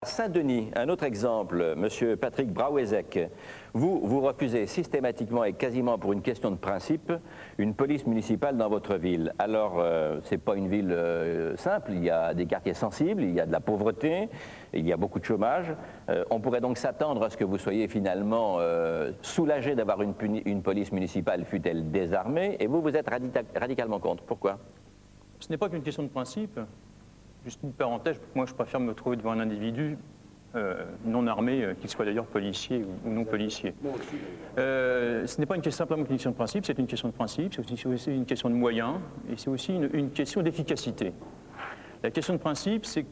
Saint-Denis, un autre exemple, Monsieur Patrick Brouwezek, vous refusez systématiquement et quasiment pour une question de principe une police municipale dans votre ville. Alors, c'est pas une ville simple, il y a des quartiers sensibles, il y a de la pauvreté, il y a beaucoup de chômage. On pourrait donc s'attendre à ce que vous soyez finalement soulagé d'avoir une police municipale, fût-elle désarmée, et vous êtes radicalement contre. Pourquoi? Ce n'est pas qu'une question de principe. Juste une parenthèse, moi je préfère me trouver devant un individu non armé, qu'il soit d'ailleurs policier ou non policier. Ce n'est pas simplement une question de principe, c'est une question de principe, c'est aussi une question de moyens, et c'est aussi une question d'efficacité. La question de principe, c'est,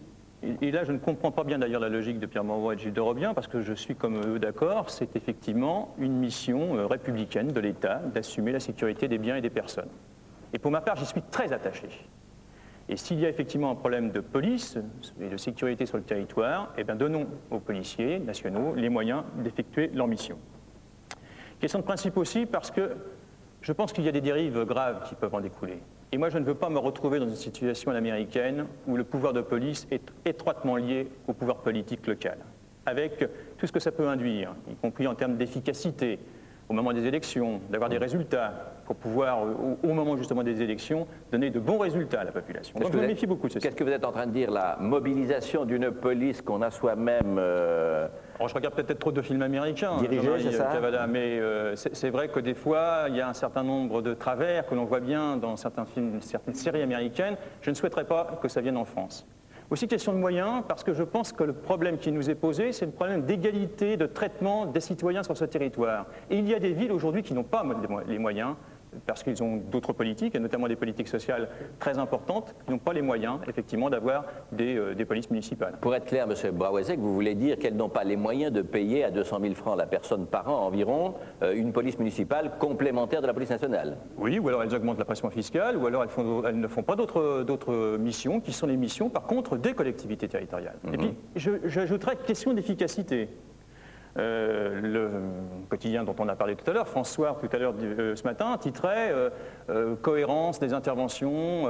et là je ne comprends pas bien d'ailleurs la logique de Pierre Mauroy et de Gilles de Robien, parce que je suis comme eux d'accord, c'est effectivement une mission républicaine de l'État d'assumer la sécurité des biens et des personnes. Et pour ma part, j'y suis très attaché. Et s'il y a effectivement un problème de police et de sécurité sur le territoire, eh bien donnons aux policiers nationaux les moyens d'effectuer leur mission. Question de principe aussi parce que je pense qu'il y a des dérives graves qui peuvent en découler. Et moi je ne veux pas me retrouver dans une situation à l'américaine où le pouvoir de police est étroitement lié au pouvoir politique local, avec tout ce que ça peut induire, y compris en termes d'efficacité, au moment des élections, d'avoir des résultats pour pouvoir, au moment justement des élections, donner de bons résultats à la population. Donc je me méfie beaucoup de ceci. Qu'est-ce que vous êtes en train de dire, la mobilisation d'une police qu'on a soi-même... Alors, je regarde peut-être trop de films américains, dirigés, c'est ça Cavada, mais c'est vrai que des fois, il y a un certain nombre de travers que l'on voit bien dans certains films, certaines séries américaines. Je ne souhaiterais pas que ça vienne en France. Aussi question de moyens, parce que je pense que le problème qui nous est posé, c'est le problème d'égalité de traitement des citoyens sur ce territoire. Et il y a des villes aujourd'hui qui n'ont pas les moyens, parce qu'ils ont d'autres politiques, et notamment des politiques sociales très importantes, qui n'ont pas les moyens, effectivement, d'avoir des polices municipales. Pour être clair, M. Brouwezek, vous voulez dire qu'elles n'ont pas les moyens de payer à 200 000 francs la personne par an environ une police municipale complémentaire de la police nationale? Oui, ou alors elles augmentent la pression fiscale, ou alors elles ne font pas d'autres missions, qui sont les missions, par contre, des collectivités territoriales. Et puis, j'ajouterais question d'efficacité. Le quotidien dont on a parlé tout à l'heure, François, tout à l'heure ce matin, titrait cohérence des interventions,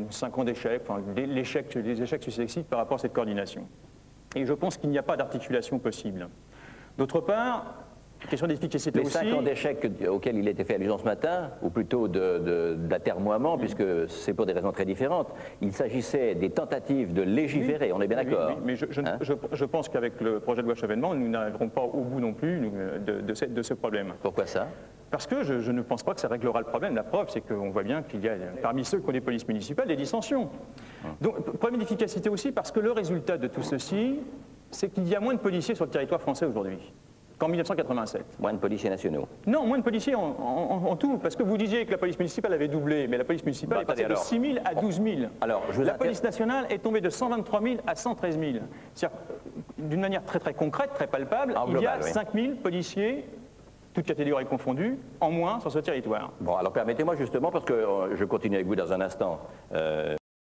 5 ans d'échecs, enfin, les échecs successifs par rapport à cette coordination. Et je pense qu'il n'y a pas d'articulation possible. D'autre part, question d'efficacité aussi. Les 5 ans d'échecs auxquels il était fait allusion ce matin, ou plutôt d'atermoiement, puisque c'est pour des raisons très différentes, il s'agissait des tentatives de légiférer, on est bien d'accord. Oui, mais je pense qu'avec le projet de loi Chevènement, nous n'arriverons pas au bout non plus de ce problème. Pourquoi ça? Parce que je ne pense pas que ça réglera le problème. La preuve, c'est qu'on voit bien qu'il y a parmi ceux qui ont des polices municipales des dissensions. Donc, problème d'efficacité aussi, parce que le résultat de tout ceci, c'est qu'il y a moins de policiers sur le territoire français aujourd'hui qu'en 1987. Moins de policiers nationaux? Non, moins de policiers en tout, parce que vous disiez que la police municipale avait doublé, mais la police municipale est passée de 6 000 à 12 000. Alors, la police nationale est tombée de 123 000 à 113 000. C'est-à-dire, d'une manière très très concrète, très palpable, il y a 5 000 policiers, toutes catégories confondues, en moins sur ce territoire. Bon, alors permettez-moi justement, parce que je continue avec vous dans un instant,